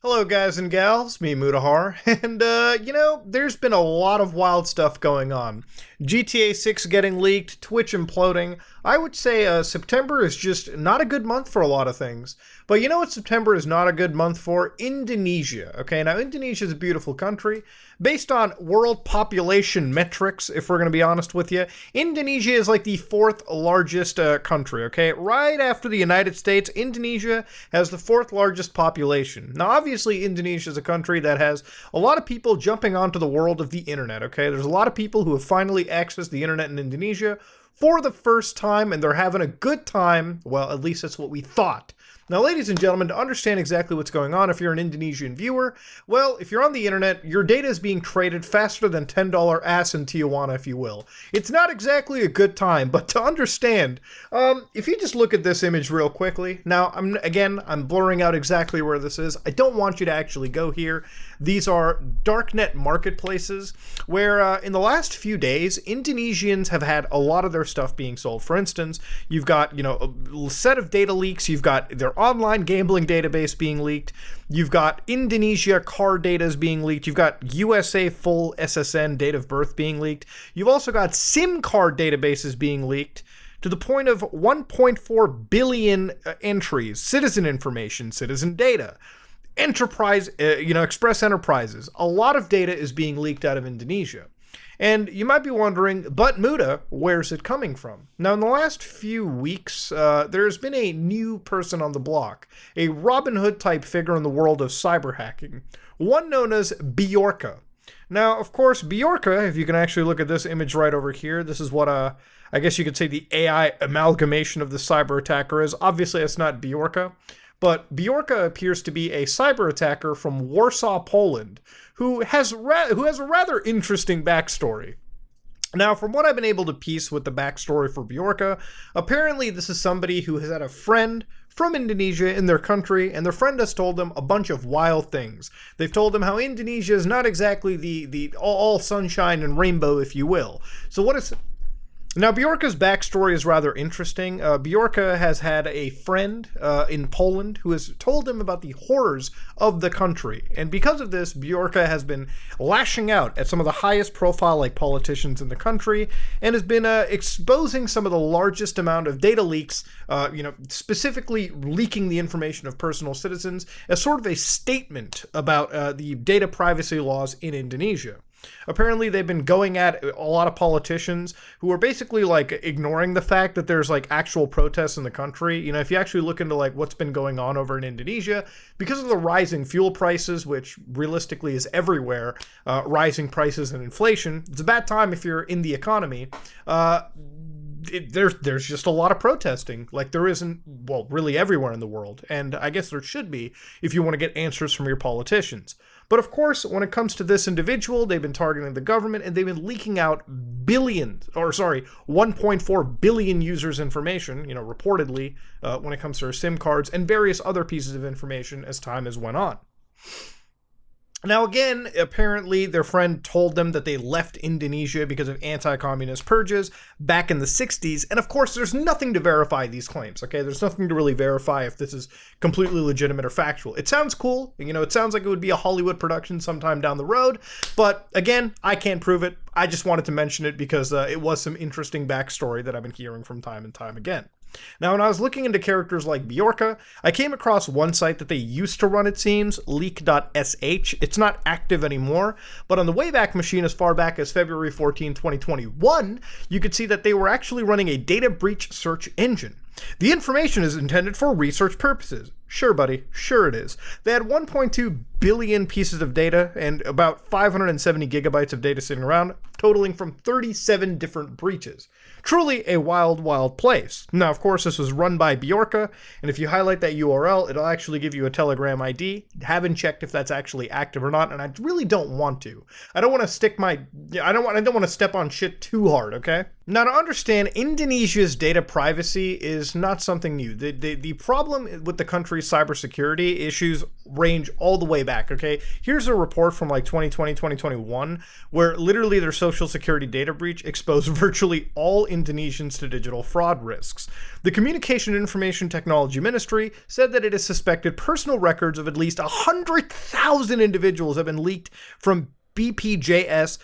Hello, guys and gals, me Mutahar, and there's been a lot of wild stuff going on. GTA 6 getting leaked, Twitch imploding. I would say September is just not a good month for a lot of things. But you know what September is not a good month for? Indonesia. Okay, now Indonesia is a beautiful country. Based on world population metrics, if we're going to be honest with you, Indonesia is like the fourth largest country, okay? Right after the United States, Indonesia has the fourth largest population. Now, obviously, Indonesia is a country that has a lot of people jumping onto the world of the internet, okay? There's a lot of people who have finally accessed the internet in Indonesia for the first time, and they're having a good time. Well, at least that's what we thought. Now, ladies and gentlemen, to understand exactly what's going on, if you're an Indonesian viewer, well, if you're on the internet, your data is being traded faster than $10 ass in Tijuana, if you will. It's not exactly a good time, but to understand, if you just look at this image real quickly, now, I'm blurring out exactly where this is. I don't want you to actually go here. These are darknet marketplaces where in the last few days, Indonesians have had a lot of their stuff being sold. For instance, you've got, a set of data leaks. You've got their online gambling database being leaked. You've got Indonesia car data being leaked. You've got USA full SSN date of birth being leaked. You've also got SIM card databases being leaked to the point of 1.4 billion entries, citizen information, citizen data. Enterprise, express enterprises. A lot of data is being leaked out of Indonesia. And you might be wondering, but Muta, where's it coming from? Now, in the last few weeks, there's been a new person on the block, a Robin Hood type figure in the world of cyber hacking, one known as Bjorka. Now, of course, Bjorka, if you can actually look at this image right over here, this is what I guess you could say the AI amalgamation of the cyber attacker is. Obviously, it's not Bjorka. But Bjorka appears to be a cyber attacker from Warsaw, Poland, who has a rather interesting backstory. Now, from what I've been able to piece with the backstory for Bjorka, apparently this is somebody who has had a friend from Indonesia in their country, and their friend has told them a bunch of wild things. They've told them how Indonesia is not exactly the all sunshine and rainbow, if you will. So what is... Now, Bjorka's backstory is rather interesting. Bjorka has had a friend in Poland who has told him about the horrors of the country. And because of this, Bjorka has been lashing out at some of the highest profile politicians in the country and has been exposing some of the largest amount of data leaks, specifically leaking the information of personal citizens as sort of a statement about the data privacy laws in Indonesia. Apparently, they've been going at a lot of politicians who are basically ignoring the fact that there's actual protests in the country. If you actually look into what's been going on over in Indonesia, because of the rising fuel prices, which realistically is everywhere, rising prices and inflation, it's a bad time if you're in the economy. There's just a lot of protesting, like there isn't, well, really everywhere in the world, and I guess there should be if you want to get answers from your politicians. But of course, when it comes to this individual, they've been targeting the government and they've been leaking out 1.4 billion users' information, reportedly, when it comes to their SIM cards and various other pieces of information as time has went on. Now, again, apparently their friend told them that they left Indonesia because of anti-communist purges back in the 60s. And of course, there's nothing to verify these claims, okay? There's nothing to really verify if this is completely legitimate or factual. It sounds cool. It sounds like it would be a Hollywood production sometime down the road. But again, I can't prove it. I just wanted to mention it because it was some interesting backstory that I've been hearing from time and time again. Now, when I was looking into characters like Bjorka, I came across one site that they used to run, it seems, leak.sh. It's not active anymore, but on the Wayback Machine as far back as February 14, 2021, you could see that they were actually running a data breach search engine. The information is intended for research purposes. Sure, buddy. Sure it is. They had 1.2 billion pieces of data and about 570 gigabytes of data sitting around, totaling from 37 different breaches. Truly a wild, wild place. Now, of course, this was run by Bjorka, and if you highlight that URL, it'll actually give you a Telegram ID. Haven't checked if that's actually active or not, and I really don't want to. I don't want to stick my... I don't want to step on shit too hard, okay? Now, to understand, Indonesia's data privacy is not something new. The problem with the country country's cybersecurity issues range all the way back, okay? Here's a report from like 2020, 2021, where literally their social security data breach exposed virtually all Indonesians to digital fraud risks. The Communication and Information Technology Ministry said that it has suspected personal records of at least 100,000 individuals have been leaked from BPJS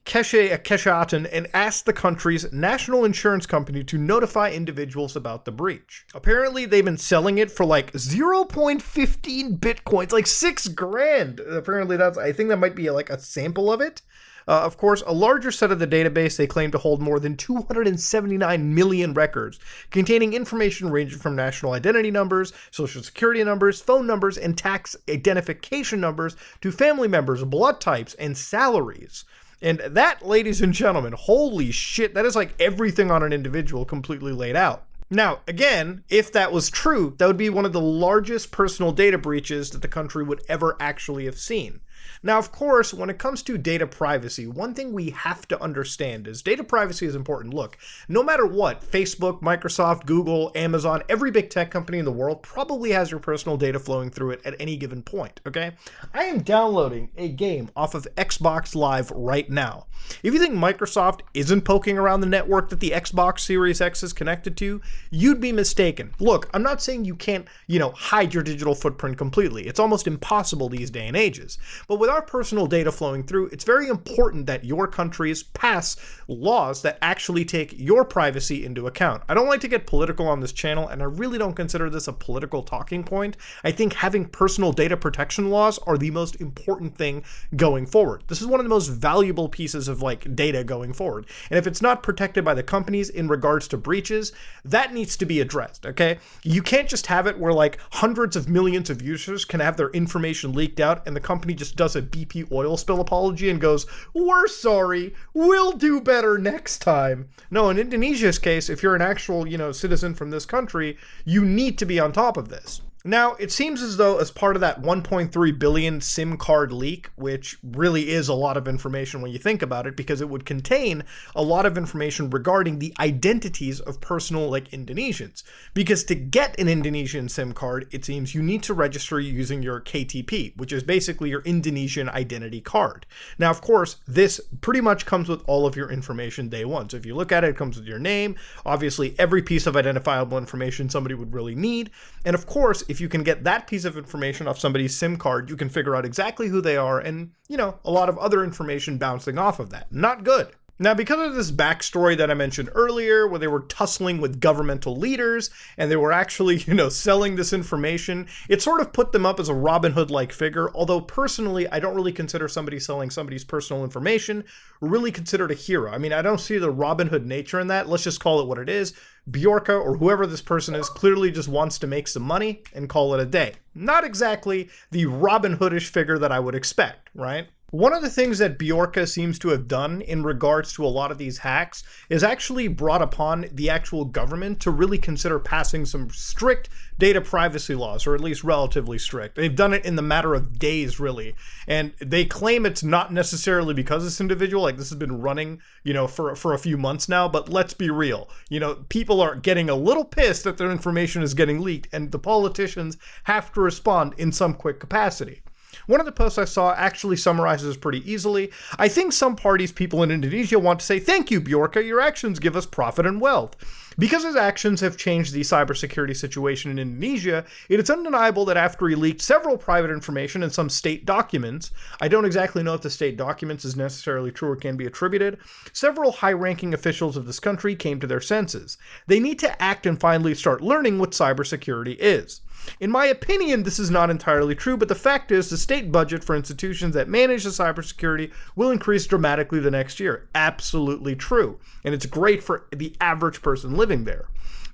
Kesehatan and asked the country's national insurance company to notify individuals about the breach. Apparently, they've been selling it for like 0.15 bitcoins, like 6 grand. Apparently, I think that might be like a sample of it. Of course, a larger set of the database they claim to hold more than 279 million records, containing information ranging from national identity numbers, social security numbers, phone numbers, and tax identification numbers to family members, blood types, and salaries. And that, ladies and gentlemen, holy shit, that is like everything on an individual completely laid out. Now, again, if that was true, that would be one of the largest personal data breaches that the country would ever actually have seen. Now, of course, when it comes to data privacy, one thing we have to understand is data privacy is important. Look, no matter what, Facebook, Microsoft, Google, Amazon, every big tech company in the world probably has your personal data flowing through it at any given point, okay? I am downloading a game off of Xbox Live right now. If you think Microsoft isn't poking around the network that the Xbox Series X is connected to, you'd be mistaken. Look, I'm not saying you can't, hide your digital footprint completely. It's almost impossible these day and ages. But with our personal data flowing through, it's very important that your countries pass laws that actually take your privacy into account. I don't like to get political on this channel, and I really don't consider this a political talking point. I think having personal data protection laws are the most important thing going forward. This is one of the most valuable pieces of data going forward. And if it's not protected by the companies in regards to breaches, that needs to be addressed, okay? You can't just have it where hundreds of millions of users can have their information leaked out and the company just does a BP oil spill apology and goes, "We're sorry, we'll do better next time." No, in Indonesia's case, if you're an actual, citizen from this country, you need to be on top of this. Now, it seems as though as part of that 1.3 billion SIM card leak, which really is a lot of information when you think about it, because it would contain a lot of information regarding the identities of personal Indonesians. Because to get an Indonesian SIM card, it seems you need to register using your KTP, which is basically your Indonesian identity card. Now, of course, this pretty much comes with all of your information day one. So if you look at it, it comes with your name, obviously every piece of identifiable information somebody would really need, and of course, if you can get that piece of information off somebody's SIM card, you can figure out exactly who they are and, a lot of other information bouncing off of that. Not good. Now, because of this backstory that I mentioned earlier, where they were tussling with governmental leaders and they were actually, selling this information, it sort of put them up as a Robin Hood-like figure, although personally, I don't really consider somebody selling somebody's personal information really considered a hero. I mean, I don't see the Robin Hood nature in that. Let's just call it what it is. Bjorka, or whoever this person is, clearly just wants to make some money and call it a day. Not exactly the Robin Hoodish figure that I would expect, right? One of the things that Bjorka seems to have done in regards to a lot of these hacks is actually brought upon the actual government to really consider passing some strict data privacy laws, or at least relatively strict. They've done it in the matter of days, really. And they claim it's not necessarily because this individual, this has been running, for a few months now, but let's be real. People are getting a little pissed that their information is getting leaked, and the politicians have to respond in some quick capacity. One of the posts I saw actually summarizes pretty easily. "I think some parties people in Indonesia want to say, 'Thank you, Bjorka, your actions give us profit and wealth.' Because his actions have changed the cybersecurity situation in Indonesia, it is undeniable that after he leaked several private information and some state documents, I don't exactly know if the state documents is necessarily true or can be attributed, several high-ranking officials of this country came to their senses. They need to act and finally start learning what cybersecurity is. In my opinion, this is not entirely true, but the fact is the state budget for institutions that manage the cybersecurity will increase dramatically the next year." Absolutely true. And it's great for the average person living there.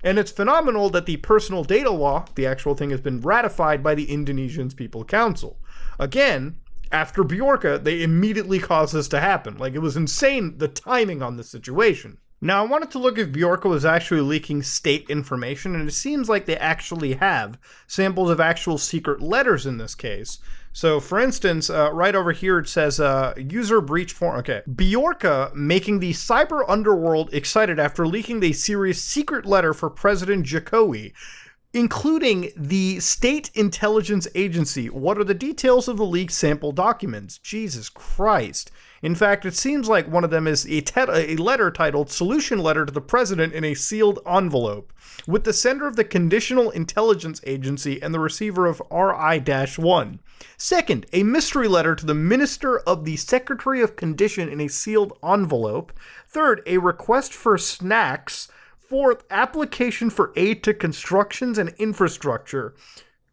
And it's phenomenal that the personal data law, the actual thing, has been ratified by the Indonesian People's Council. Again, after Bjorka, they immediately caused this to happen. It was insane, the timing on this situation. Now, I wanted to look if Bjorka was actually leaking state information, and it seems like they actually have samples of actual secret letters in this case. So, for instance, right over here it says, user breach form. Okay. Bjorka making the cyber underworld excited after leaking a serious secret letter for President Jokowi. including the State Intelligence Agency. What are the details of the leaked sample documents? Jesus Christ. In fact, it seems like one of them is a letter titled Solution Letter to the President in a Sealed Envelope, with the sender of the Conditional Intelligence Agency and the receiver of RI-1. Second, a mystery letter to the Minister of the Secretary of Condition in a sealed envelope. Third, a request for snacks. Fourth, application for aid to constructions and infrastructure.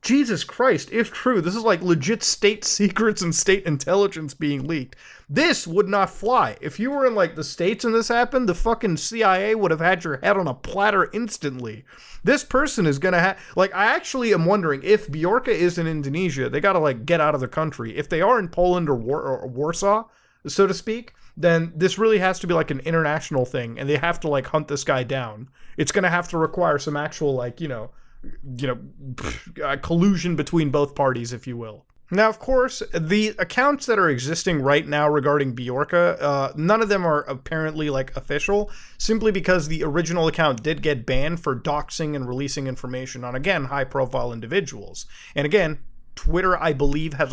Jesus Christ, if true, this is like legit state secrets and state intelligence being leaked. This would not fly. If you were in like the States and this happened, the fucking CIA would have had your head on a platter instantly. This person is gonna have, like, I actually am wondering if Bjorka is in Indonesia, they gotta like get out of the country. If they are in Poland or Warsaw, so to speak, then this really has to be like an international thing and they have to like hunt this guy down. It's gonna have to require some actual like, collusion between both parties, if you will. Now, of course, the accounts that are existing right now regarding Bjorka, none of them are apparently like official, simply because the original account did get banned for doxing and releasing information on, again, high-profile individuals. And again, Twitter, I believe, has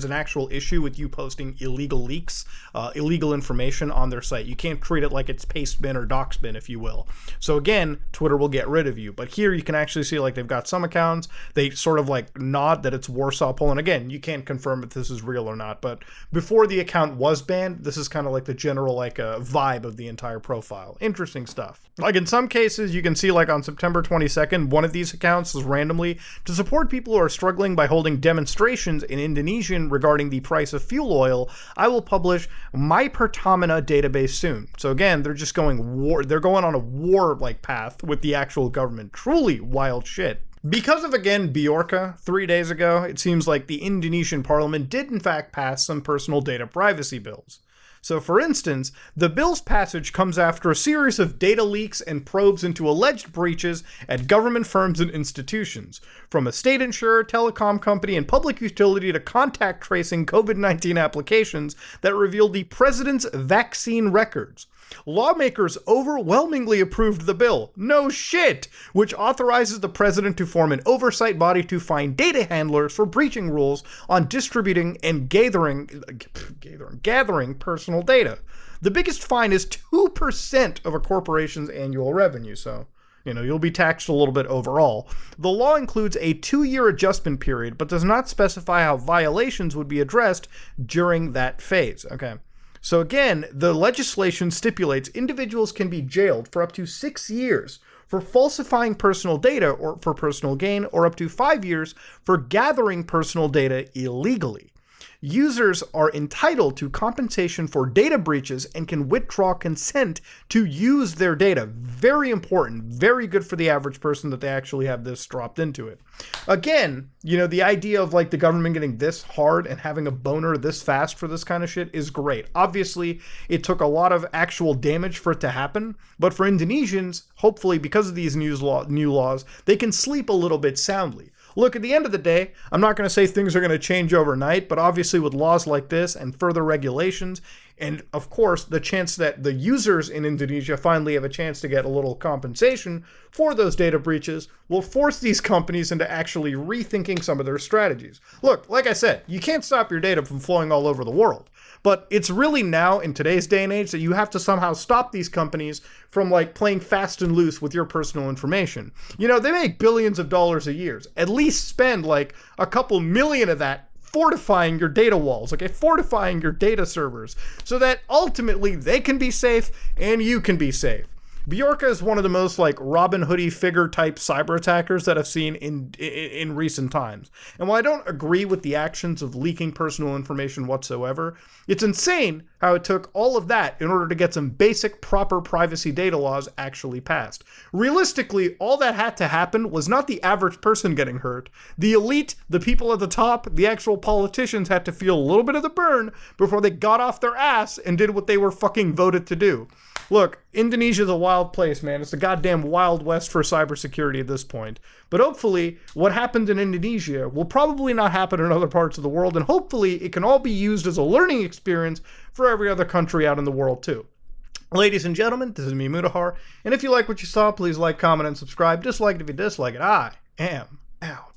an actual issue with you posting illegal leaks, illegal information on their site. You can't treat it like it's pastebin or doxbin, if you will. So again, Twitter will get rid of you. But here you can actually see like they've got some accounts. They sort of like nod that it's Warsaw, Poland. Again, you can't confirm if this is real or not. But before the account was banned, this is kind of like the general like vibe of the entire profile. Interesting stuff. Like in some cases, you can see like on September 22nd, one of these accounts is randomly to support people who are struggling by holding demonstrations in Indonesian regarding the price of fuel oil. I will publish my Pertamina database soon. So again, they're just going on a war like path with the actual government. Truly wild shit. Because of, again, Bjorka, 3 days ago, it seems like the Indonesian parliament did in fact pass some personal data privacy bills. So for instance, the bill's passage comes after a series of data leaks and probes into alleged breaches at government firms and institutions, from a state insurer, telecom company, and public utility to contact tracing COVID-19 applications that revealed the president's vaccine records. Lawmakers overwhelmingly approved the bill, no shit, which authorizes the president to form an oversight body to find data handlers for breaching rules on distributing and gathering personal data. The biggest fine is 2% of a corporation's annual revenue, so you'll be taxed a little bit overall. The law includes a 2-year adjustment period, but does not specify how violations would be addressed during that phase. Okay. So again, the legislation stipulates individuals can be jailed for up to 6 years for falsifying personal data or for personal gain, or up to 5 years for gathering personal data illegally. Users are entitled to compensation for data breaches and can withdraw consent to use their data. Very important, very good for the average person that they actually have this dropped into it. Again, the idea of like the government getting this hard and having a boner this fast for this kind of shit is great. Obviously, it took a lot of actual damage for it to happen, but for Indonesians, hopefully because of these new laws, they can sleep a little bit soundly. Look, at the end of the day, I'm not going to say things are going to change overnight, but obviously with laws like this and further regulations, and of course the chance that the users in Indonesia finally have a chance to get a little compensation for those data breaches, will force these companies into actually rethinking some of their strategies. Look, like I said, you can't stop your data from flowing all over the world. But it's really now, in today's day and age, that you have to somehow stop these companies from like playing fast and loose with your personal information. They make billions of dollars a year. At least spend like a couple million of that fortifying your data walls, okay, fortifying your data servers, so that ultimately they can be safe and you can be safe. Bjorka is one of the most like Robin Hoodie figure type cyber attackers that I've seen in recent times. And while I don't agree with the actions of leaking personal information whatsoever, it's insane how it took all of that in order to get some basic proper privacy data laws actually passed. Realistically, all that had to happen was not the average person getting hurt. The elite, the people at the top, the actual politicians had to feel a little bit of the burn before they got off their ass and did what they were fucking voted to do. Look, Indonesia's a wild place, man. It's the goddamn Wild West for cybersecurity at this point. But hopefully, what happened in Indonesia will probably not happen in other parts of the world, and hopefully it can all be used as a learning experience for every other country out in the world, too. Ladies and gentlemen, this is me, Mutahar, and if you like what you saw, please like, comment, and subscribe. Dislike it if you dislike it. am out.